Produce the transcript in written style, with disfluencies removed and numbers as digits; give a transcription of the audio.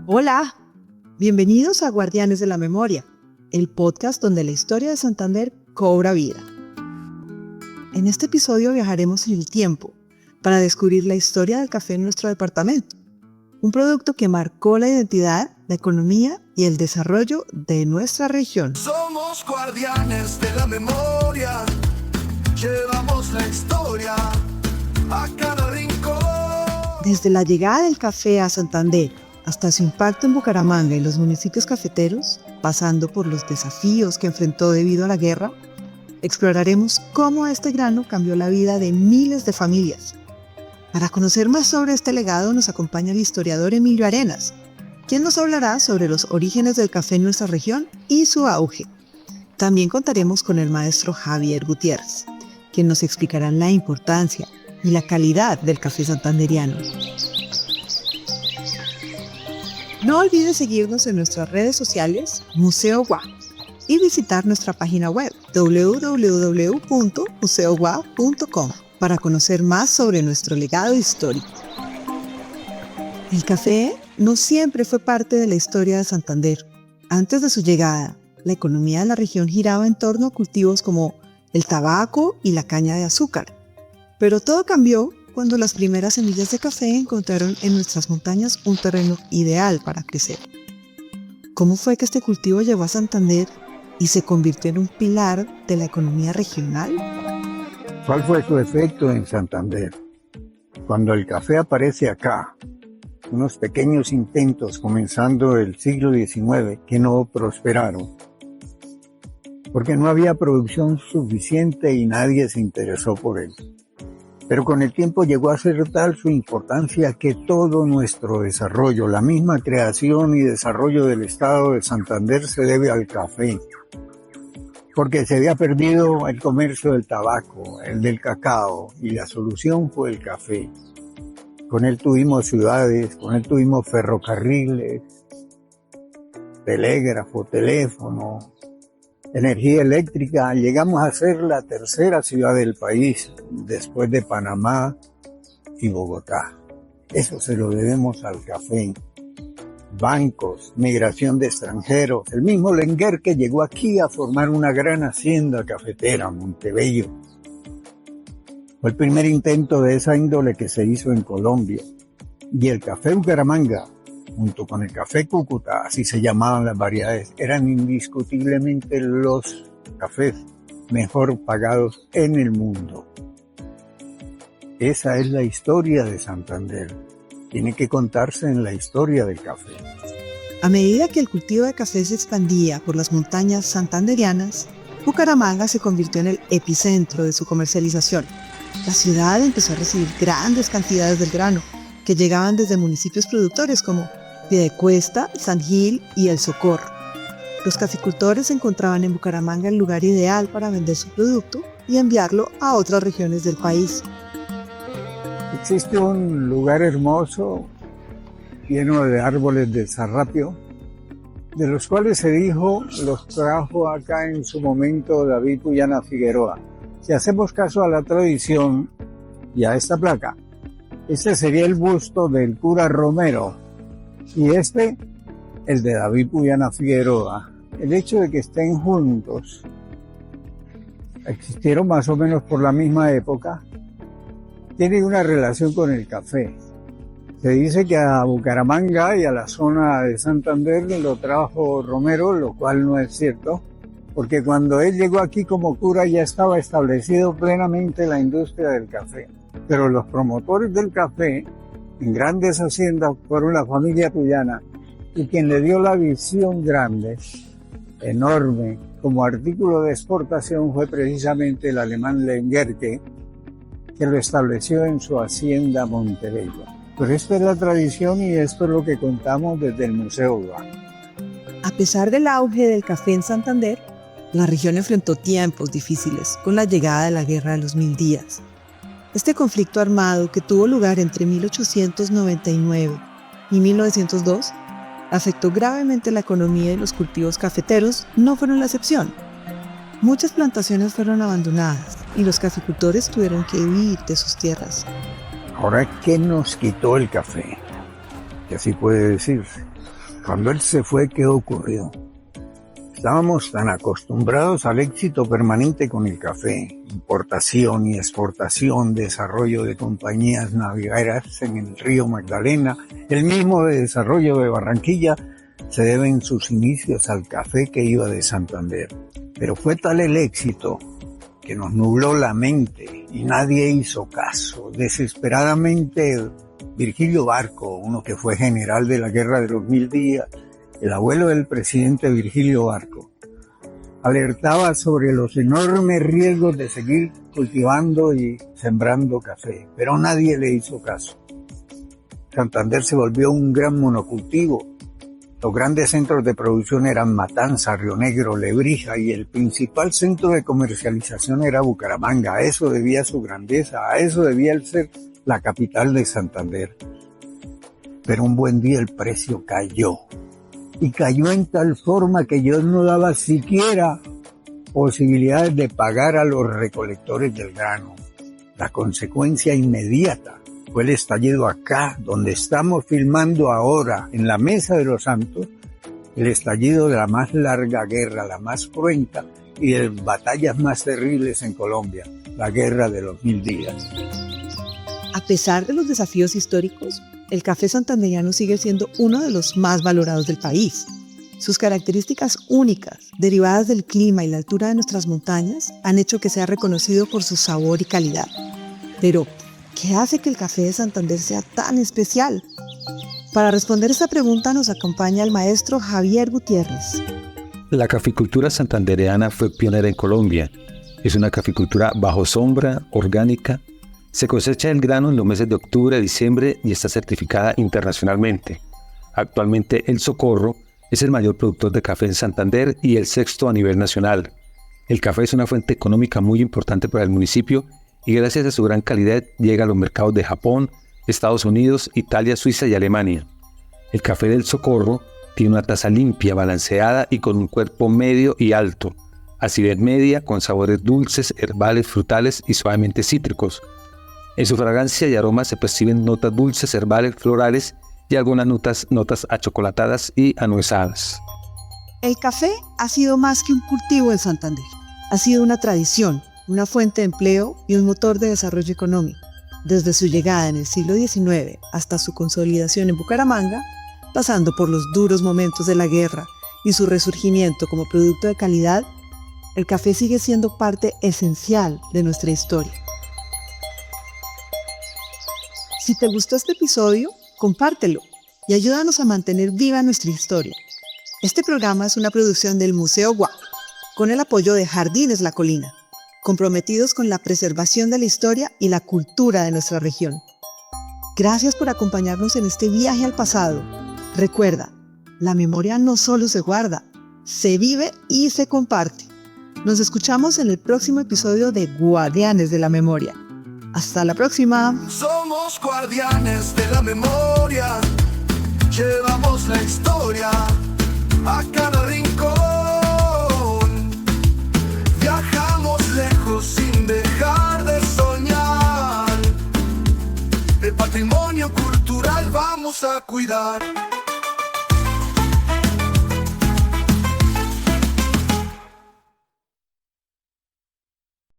Hola, bienvenidos a Guardianes de la Memoria, el podcast donde la historia de Santander cobra vida. En este episodio viajaremos en el tiempo para descubrir la historia del café en nuestro departamento, un producto que marcó la identidad, la economía y el desarrollo de nuestra región. Somos guardianes de la memoria, llevamos la historia a cada rincón. Desde la llegada del café a Santander hasta su impacto en Bucaramanga y los municipios cafeteros, pasando por los desafíos que enfrentó debido a la guerra, exploraremos cómo este grano cambió la vida de miles de familias. Para conocer más sobre este legado nos acompaña el historiador Emilio Arenas, quien nos hablará sobre los orígenes del café en nuestra región y su auge. También contaremos con el maestro Javier Gutiérrez, quien nos explicará la importancia y la calidad del café santanderiano. No olvides seguirnos en nuestras redes sociales Museo Gua y visitar nuestra página web www.museogua.com para conocer más sobre nuestro legado histórico. El café no siempre fue parte de la historia de Santander. Antes de su llegada, la economía de la región giraba en torno a cultivos como el tabaco y la caña de azúcar. Pero todo cambió cuando las primeras semillas de café encontraron en nuestras montañas un terreno ideal para crecer. ¿Cómo fue que este cultivo llegó a Santander y se convirtió en un pilar de la economía regional? ¿Cuál fue su efecto en Santander? Cuando el café aparece acá, unos pequeños intentos comenzando el siglo XIX que no prosperaron, porque no había producción suficiente y nadie se interesó por él. Pero con el tiempo llegó a ser tal su importancia que todo nuestro desarrollo, la misma creación y desarrollo del estado de Santander se debe al café. Porque se había perdido el comercio del tabaco, el del cacao, y la solución fue el café. Con él tuvimos ciudades, con él tuvimos ferrocarriles, telégrafo, teléfono, energía eléctrica. Llegamos a ser la tercera ciudad del país, después de Panamá y Bogotá. Eso se lo debemos al café. Bancos, migración de extranjeros, el mismo Lenguer que llegó aquí a formar una gran hacienda cafetera, Montebello. Fue el primer intento de esa índole que se hizo en Colombia. Y el café Bucaramanga, junto con el café Cúcuta, así se llamaban las variedades, eran indiscutiblemente los cafés mejor pagados en el mundo. Esa es la historia de Santander. Tiene que contarse en la historia del café. A medida que el cultivo de café se expandía por las montañas santanderianas, Bucaramanga se convirtió en el epicentro de su comercialización. La ciudad empezó a recibir grandes cantidades del grano, que llegaban desde municipios productores como Piedecuesta, San Gil y El Socorro. Los caficultores encontraban en Bucaramanga el lugar ideal para vender su producto y enviarlo a otras regiones del país. Existe un lugar hermoso, lleno de árboles de zarrapio, de los cuales se dijo los trajo acá en su momento David Puyana Figueroa. Si hacemos caso a la tradición y a esta placa, este sería el busto del cura Romero y este el de David Puyana Figueroa. El hecho de que estén juntos, existieron más o menos por la misma época, tiene una relación con el café. Se dice que a Bucaramanga y a la zona de Santander lo trajo Romero, lo cual no es cierto, porque cuando él llegó aquí como cura ya estaba establecido plenamente la industria del café. Pero los promotores del café en grandes haciendas fueron la familia Puyana, y quien le dio la visión grande, enorme, como artículo de exportación fue precisamente el alemán Lenguerke, que lo estableció en su hacienda Montebello. Pero esta es la tradición y esto es lo que contamos desde el Museo Gua. A pesar del auge del café en Santander, la región enfrentó tiempos difíciles con la llegada de la Guerra de los 1000 días. Este conflicto armado que tuvo lugar entre 1899 y 1902 afectó gravemente la economía y los cultivos cafeteros no fueron la excepción. Muchas plantaciones fueron abandonadas y los caficultores tuvieron que huir de sus tierras. Ahora, ¿qué nos quitó el café? Que así puede decirse. Cuando él se fue, ¿qué ocurrió? Estábamos tan acostumbrados al éxito permanente con el café, importación y exportación, desarrollo de compañías navieras en el río Magdalena, el mismo desarrollo de Barranquilla, se deben sus inicios al café que iba de Santander. Pero fue tal el éxito que nos nubló la mente y nadie hizo caso. Desesperadamente, Virgilio Barco, uno que fue general de la Guerra de los 1000 días, el abuelo del presidente Virgilio Barco, alertaba sobre los enormes riesgos de seguir cultivando y sembrando café, pero nadie le hizo caso. Santander se volvió un gran monocultivo. Los grandes centros de producción eran Matanza, Río Negro, Lebrija, y el principal centro de comercialización era Bucaramanga. A eso debía su grandeza, a eso debía el ser la capital de Santander. Pero un buen día el precio cayó. Y cayó en tal forma que yo no daba siquiera posibilidades de pagar a los recolectores del grano. La consecuencia inmediata fue el estallido acá, donde estamos filmando ahora, en la Mesa de los Santos, el estallido de la más larga guerra, la más cruenta y de las batallas más terribles en Colombia, la Guerra de los 1000 días. A pesar de los desafíos históricos, el café santandereano sigue siendo uno de los más valorados del país. Sus características únicas, derivadas del clima y la altura de nuestras montañas, han hecho que sea reconocido por su sabor y calidad. Pero, ¿qué hace que el café de Santander sea tan especial? Para responder esta pregunta nos acompaña el maestro Javier Gutiérrez. La caficultura santandereana fue pionera en Colombia. Es una caficultura bajo sombra, orgánica. Se cosecha el grano en los meses de octubre a diciembre y está certificada internacionalmente. Actualmente El Socorro es el mayor productor de café en Santander y el sexto a nivel nacional. El café es una fuente económica muy importante para el municipio y gracias a su gran calidad llega a los mercados de Japón, Estados Unidos, Italia, Suiza y Alemania. El café del Socorro tiene una taza limpia, balanceada y con un cuerpo medio y alto, acidez media con sabores dulces, herbales, frutales y suavemente cítricos. En su fragancia y aroma se perciben notas dulces, herbales, florales y algunas notas achocolatadas y anuezadas. El café ha sido más que un cultivo en Santander. Ha sido una tradición, una fuente de empleo y un motor de desarrollo económico. Desde su llegada en el siglo XIX hasta su consolidación en Bucaramanga, pasando por los duros momentos de la guerra y su resurgimiento como producto de calidad, el café sigue siendo parte esencial de nuestra historia. Si te gustó este episodio, compártelo y ayúdanos a mantener viva nuestra historia. Este programa es una producción del Museo Guapo, con el apoyo de Jardines La Colina, comprometidos con la preservación de la historia y la cultura de nuestra región. Gracias por acompañarnos en este viaje al pasado. Recuerda, la memoria no solo se guarda, se vive y se comparte. Nos escuchamos en el próximo episodio de Guardianes de la Memoria. ¡Hasta la próxima! Somos guardianes de la memoria, llevamos la historia a cada rincón. Viajamos lejos sin dejar de soñar. El patrimonio cultural vamos a cuidar.